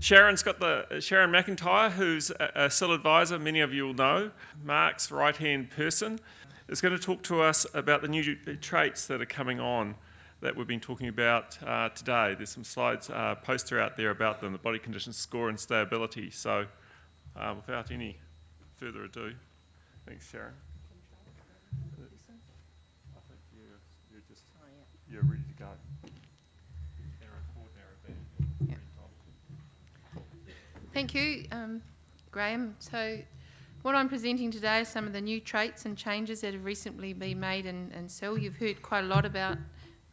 Sharon's got Sharon McIntyre, who's a SIL advisor, many of you will know, Mark's right-hand person, is going to talk to us about the new traits that are coming on that we've been talking about today. There's some slides, poster out there about them, the body condition score and stability. So without any further ado, thanks Sharon. I think you're ready to go. Thank you, Graham. So what I'm presenting today is some of the new traits and changes that have recently been made in SIL. You've heard quite a lot about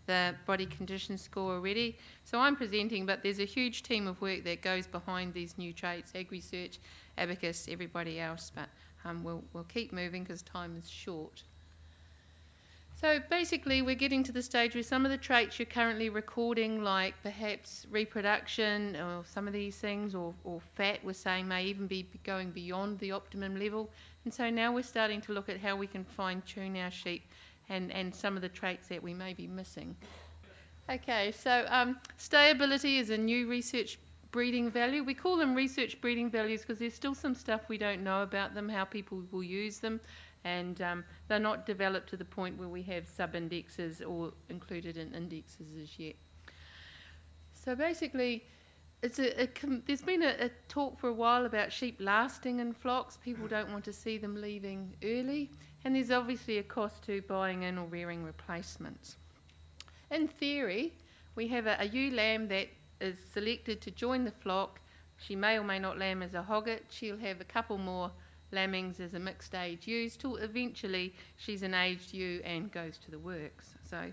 the body condition score already. So I'm presenting, but there's a huge team of work that goes behind these new traits, Ag Research, Abacus, everybody else, but we'll keep moving because time is short. So basically we're getting to the stage where some of the traits you're currently recording, like perhaps reproduction or some of these things, or fat, we're saying may even be going beyond the optimum level. And so now we're starting to look at how we can fine-tune our sheep and some of the traits that we may be missing. Okay, so stability is a new research breeding value. We call them research breeding values because there's still some stuff we don't know about them, how people will use them. And they're not developed to the point where we have sub-indexes or included in indexes as yet. So basically, there's been a talk for a while about sheep lasting in flocks. People don't want to see them leaving early. And there's obviously a cost to buying in or rearing replacements. In theory, we have a ewe lamb that is selected to join the flock. She may or may not lamb as a hogget. She'll have a couple more lambings as a mixed age ewe till eventually she's an aged ewe and goes to the works. So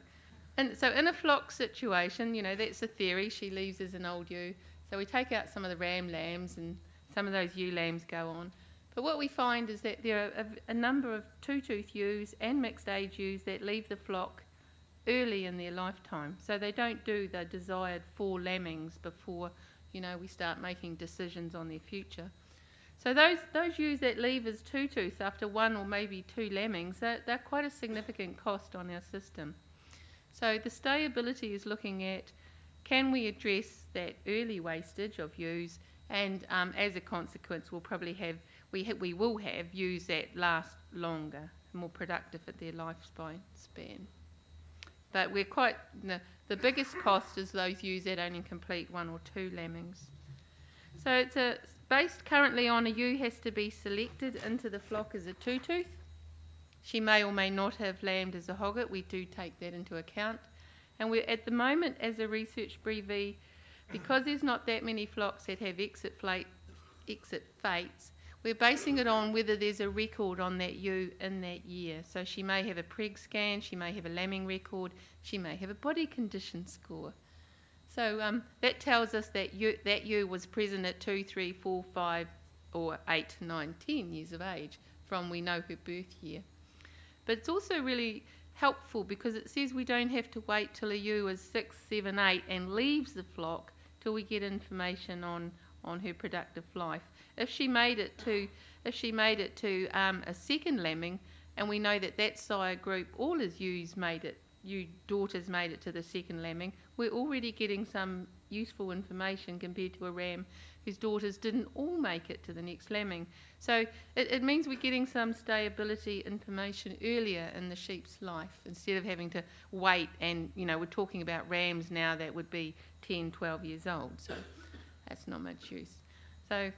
in a flock situation, you know, that's the theory, she leaves as an old ewe. So we take out some of the ram lambs and some of those ewe lambs go on. But what we find is that there are a number of two-tooth ewes and mixed age ewes that leave the flock early in their lifetime. So they don't do the desired 4 lambings before, you know, we start making decisions on their future. So those ewes that leave as two-tooth after 1 or maybe 2 lambings, they're quite a significant cost on our system. So the stability is looking at, can we address that early wastage of ewes, and as a consequence we'll probably have, we will have ewes that last longer, more productive at their lifespan. But we're quite, the biggest cost is those ewes that only complete 1 or 2 lambings. So it's based currently on a ewe has to be selected into the flock as a two-tooth. She may or may not have lambed as a hogget. We do take that into account. And we're at the moment as a research breeding, because there's not that many flocks that have exit fates, we're basing it on whether there's a record on that ewe in that year. So she may have a preg scan, she may have a lambing record, she may have a body condition score. So that tells us that ewe was present at 2, 3, 4, 5, or 8, 9, 10 years of age from we know her birth year. But it's also really helpful because it says we don't have to wait till a ewe is 6, 7, 8 and leaves the flock till we get information on her productive life. If she made it to a second lambing, and we know that sire group, all his ewes made it, daughters made it to the second lambing, we're already getting some useful information compared to a ram whose daughters didn't all make it to the next lambing. So it means we're getting some stability information earlier in the sheep's life instead of having to wait, and you know, we're talking about rams now that would be 10, 12 years old, so that's not much use. So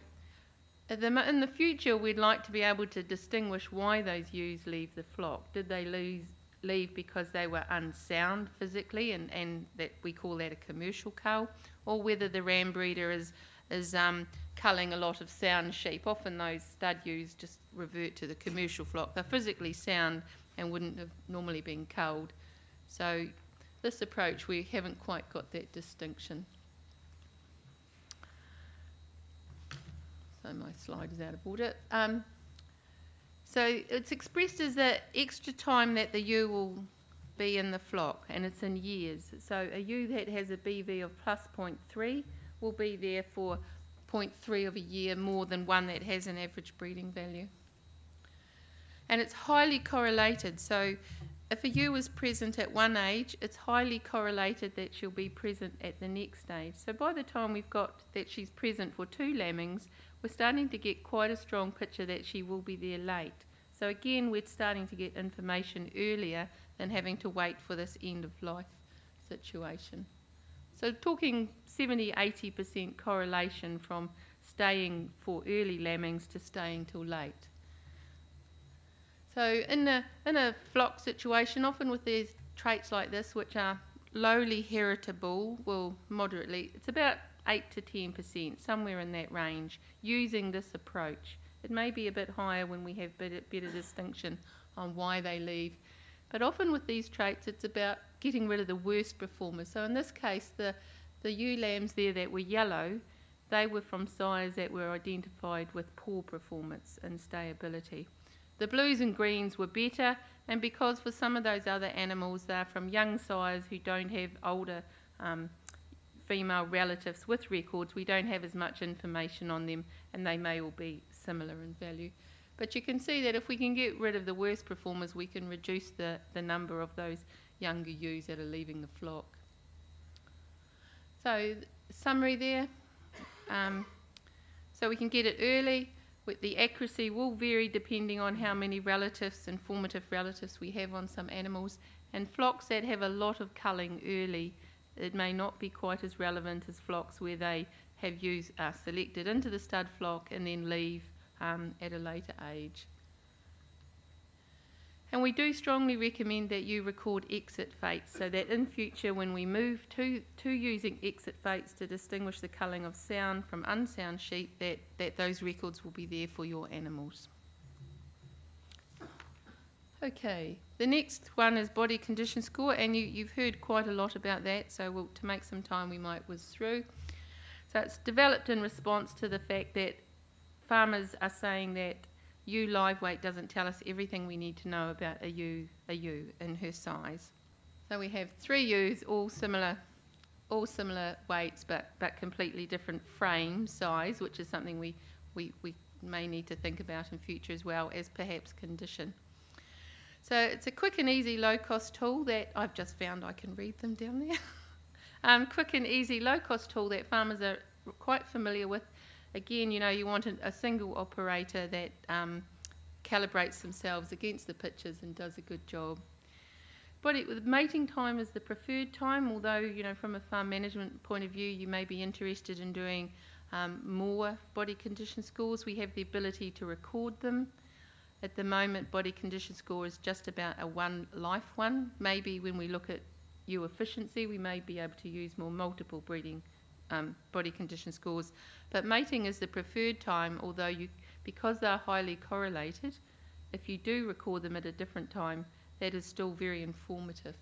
in the future we'd like to be able to distinguish why those ewes leave the flock. Did they leave because they were unsound physically and that we call that a commercial cull, or whether the ram breeder is culling a lot of sound sheep. Often those stud ewes just revert to the commercial flock. They're physically sound and wouldn't have normally been culled. So this approach, we haven't quite got that distinction. So my slide is out of order. So it's expressed as the extra time that the ewe will be in the flock, and it's in years. So a ewe that has a BV of plus 0.3 will be there for 0.3 of a year more than one that has an average breeding value. And it's highly correlated, so if a ewe is present at one age, it's highly correlated that she'll be present at the next age. So by the time we've got that she's present for 2 lambings, we're starting to get quite a strong picture that she will be there late. So again, we're starting to get information earlier than having to wait for this end of life situation. So talking 70-80% correlation from staying for early lambings to staying till late. So in a flock situation, often with these traits like this, which are lowly heritable, well, moderately, it's about 8 to 10%, somewhere in that range, using this approach. It may be a bit higher when we have better distinction on why they leave. But often with these traits, it's about getting rid of the worst performers. So in this case, the ewe lambs there that were yellow, they were from sires that were identified with poor performance and stayability. The blues and greens were better, and because for some of those other animals they're from young sires who don't have older female relatives with records, we don't have as much information on them, and they may all be similar in value. But you can see that if we can get rid of the worst performers, we can reduce the number of those younger ewes that are leaving the flock. So summary there, so we can get it early. The accuracy will vary depending on how many relatives and formative relatives we have on some animals. And flocks that have a lot of culling early, it may not be quite as relevant as flocks where they have ewes selected into the stud flock and then leave at a later age. And we do strongly recommend that you record exit fates so that in future when we move to using exit fates to distinguish the culling of sound from unsound sheep, that those records will be there for your animals. Okay, the next one is body condition score, and you've heard quite a lot about that, so to make some time we might whiz through. So it's developed in response to the fact that farmers are saying that ewe live weight doesn't tell us everything we need to know about a ewe in her size. So we have 3 ewes, all similar weights, but completely different frame size, which is something we may need to think about in future as well as perhaps condition. So it's a quick and easy low-cost tool that I've just found I can read them down there. Quick and easy low-cost tool that farmers are quite familiar with. Again, you know, you want a single operator that calibrates themselves against the pictures and does a good job. But mating time is the preferred time, although, you know, from a farm management point of view, you may be interested in doing more body condition scores. We have the ability to record them. At the moment, body condition score is just about a one-life one. Maybe when we look at ewe efficiency, we may be able to use more multiple breeding body condition scores. But mating is the preferred time, although because they're highly correlated, if you do record them at a different time, that is still very informative.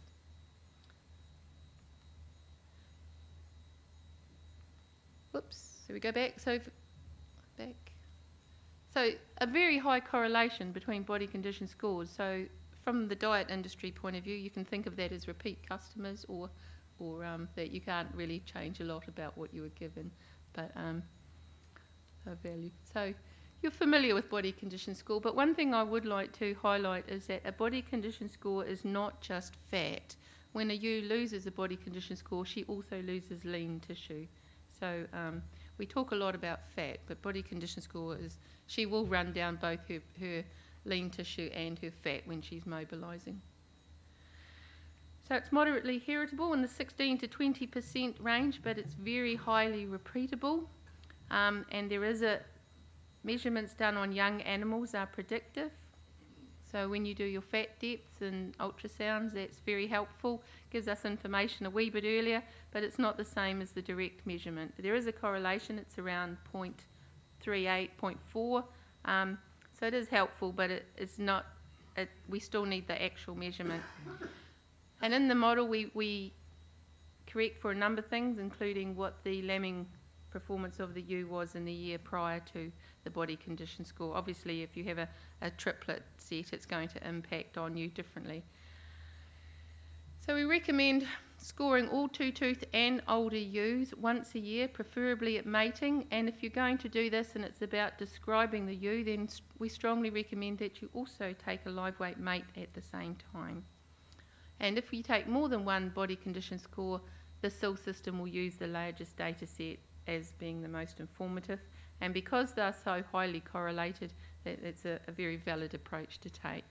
Whoops, so we go back. So a very high correlation between body condition scores. So from the diet industry point of view, you can think of that as repeat customers or that you can't really change a lot about what you were given, but a value. So you're familiar with body condition score, but one thing I would like to highlight is that a body condition score is not just fat. When a ewe loses a body condition score, she also loses lean tissue. So we talk a lot about fat, but body condition score is, she will run down both her lean tissue and her fat when she's mobilising. So it's moderately heritable in the 16 to 20% range, but it's very highly repeatable. And there is measurements done on young animals are predictive. So when you do your fat depths and ultrasounds, that's very helpful. Gives us information a wee bit earlier, but it's not the same as the direct measurement. There is a correlation, it's around 0.38, 0.4. So it is helpful, but it's not, we still need the actual measurement. And in the model, we correct for a number of things, including what the lambing performance of the ewe was in the year prior to the body condition score. Obviously, if you have a triplet set, it's going to impact on you differently. So we recommend scoring all 2-tooth and older ewes once a year, preferably at mating. And if you're going to do this and it's about describing the ewe, then we strongly recommend that you also take a live weight mate at the same time. And if we take more than one body condition score, the SIL system will use the largest data set as being the most informative. And because they're so highly correlated, it's a very valid approach to take.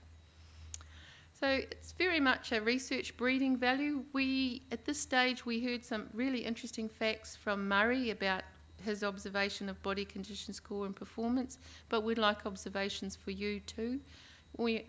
So it's very much a research breeding value. At this stage, we heard some really interesting facts from Murray about his observation of body condition score and performance, but we'd like observations for you too.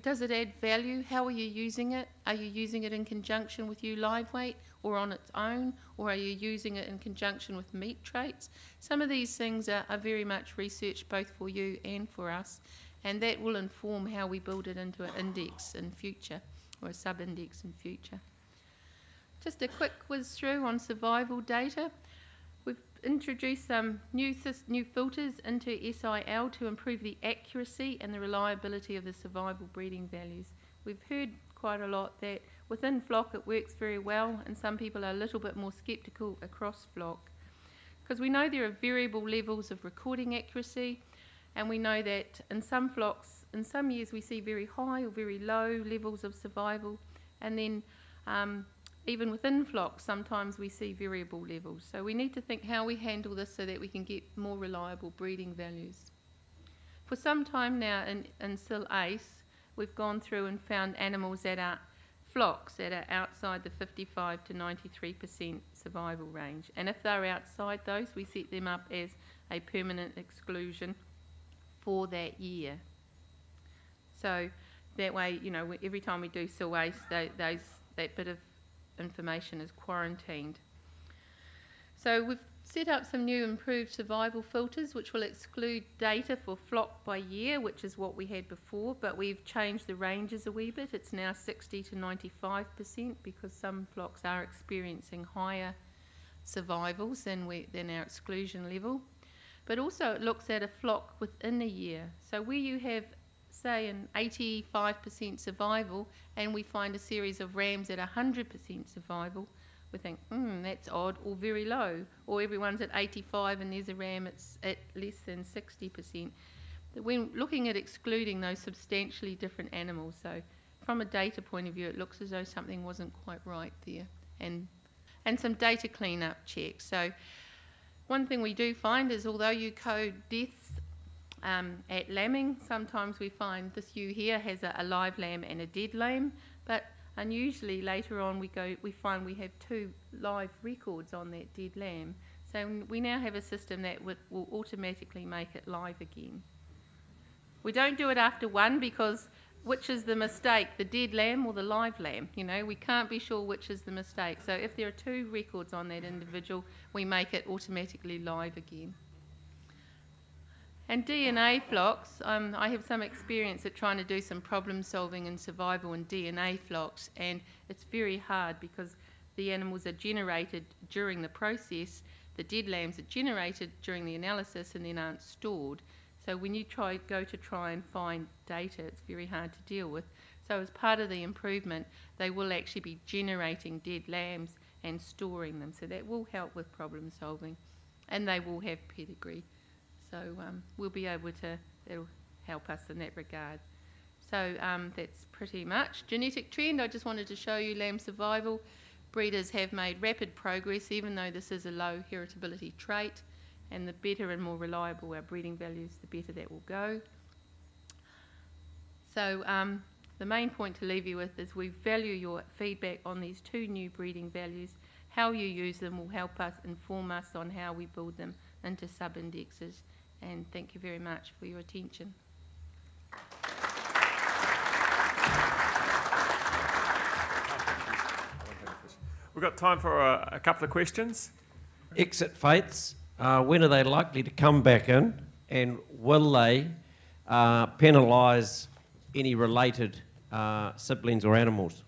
Does it add value? How are you using it? Are you using it in conjunction with live weight or on its own? Or are you using it in conjunction with meat traits? Some of these things are very much research both for you and for us, and that will inform how we build it into an index in future, or a sub-index in future. Just a quick whiz through on survival data. We've introduced some new filters into SIL to improve the accuracy and the reliability of the survival breeding values. We've heard quite a lot that within flock it works very well, and some people are a little bit more sceptical across flock, because we know there are variable levels of recording accuracy, and we know that in some flocks, in some years we see very high or very low levels of survival, and then even within flocks, sometimes we see variable levels. So we need to think how we handle this so that we can get more reliable breeding values. For some time now in SIL ACE, we've gone through and found animals that are flocks that are outside the 55 to 93% survival range. And if they're outside those, we set them up as a permanent exclusion for that year. So that way, you know, every time we do SIL ACE, that bit of information is quarantined. So we've set up some new improved survival filters which will exclude data for flock by year, which is what we had before, but we've changed the ranges a wee bit. It's now 60 to 95% because some flocks are experiencing higher survivals than our exclusion level. But also it looks at a flock within a year. So where you have, say, an 85% survival and we find a series of rams at 100% survival, we think, that's odd, or very low, or everyone's at 85 and there's a ram at less than 60%. When looking at excluding those substantially different animals, so from a data point of view, it looks as though something wasn't quite right there. And some data cleanup checks. So one thing we do find is although you code deaths at lambing, sometimes we find this ewe here has a live lamb and a dead lamb, but unusually later on we find we have two live records on that dead lamb. So we now have a system that will automatically make it live again. We don't do it after one because which is the mistake, the dead lamb or the live lamb? You know, we can't be sure which is the mistake. So if there are two records on that individual, we make it automatically live again. And DNA flocks, I have some experience at trying to do some problem solving and survival in DNA flocks, and it's very hard because the animals are generated during the process, the dead lambs are generated during the analysis and then aren't stored. So when you go to try and find data, it's very hard to deal with. So as part of the improvement, they will actually be generating dead lambs and storing them. So that will help with problem solving, and they will have pedigree. So we'll be able to, that'll help us in that regard. So that's pretty much. Genetic trend, I just wanted to show you lamb survival. Breeders have made rapid progress, even though this is a low heritability trait, and the better and more reliable our breeding values, the better that will go. So the main point to leave you with is we value your feedback on these two new breeding values. How you use them will help us, inform us on how we build them into sub-indexes. And thank you very much for your attention. We've got time for a couple of questions. Exit faiths, when are they likely to come back in, and will they penalise any related siblings or animals?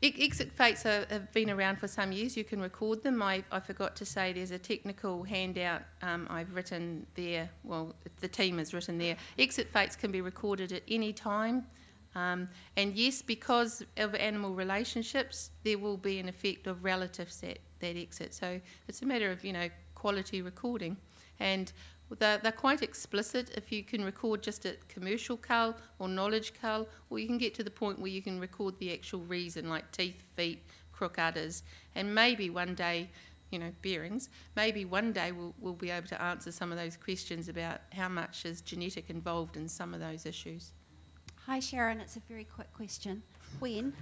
Exit fates have been around for some years. You can record them. I forgot to say there's a technical handout I've written there. Well, the team has written there. Exit fates can be recorded at any time. And yes, because of animal relationships, there will be an effect of relatives that exit. So it's a matter of, quality recording. And They're quite explicit. If you can record just a commercial cull or knowledge cull, or you can get to the point where you can record the actual reason, like teeth, feet, crook udders, and maybe one day, bearings, maybe one day we'll be able to answer some of those questions about how much is genetic involved in some of those issues. Hi Sharon, it's a very quick question. When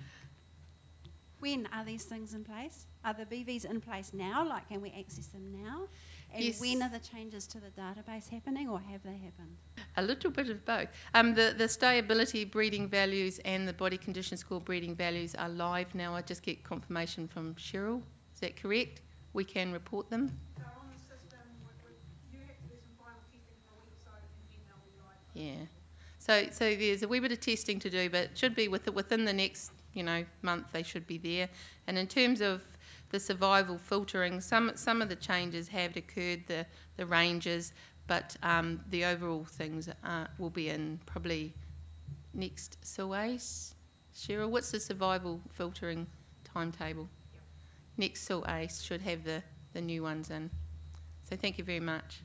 are these things in place? Are the BVs in place now? Like, can we access them now? And Yes. when are the changes to the database happening, or have they happened? A little bit of both. The stayability breeding values and the body condition score breeding values are live now. I just get confirmation from Cheryl. Is that correct? We can report them. So on the system, you have to do some final testing for a week or so, and then they'll be live. Yeah. So there's a wee bit of testing to do, but it should be within the next month. They should be there. And in terms of the survival filtering, some of the changes have occurred, the ranges, but the overall things will be in probably next SIL ACE. Cheryl, what's the survival filtering timetable? Next SIL ACE should have the new ones in. So thank you very much.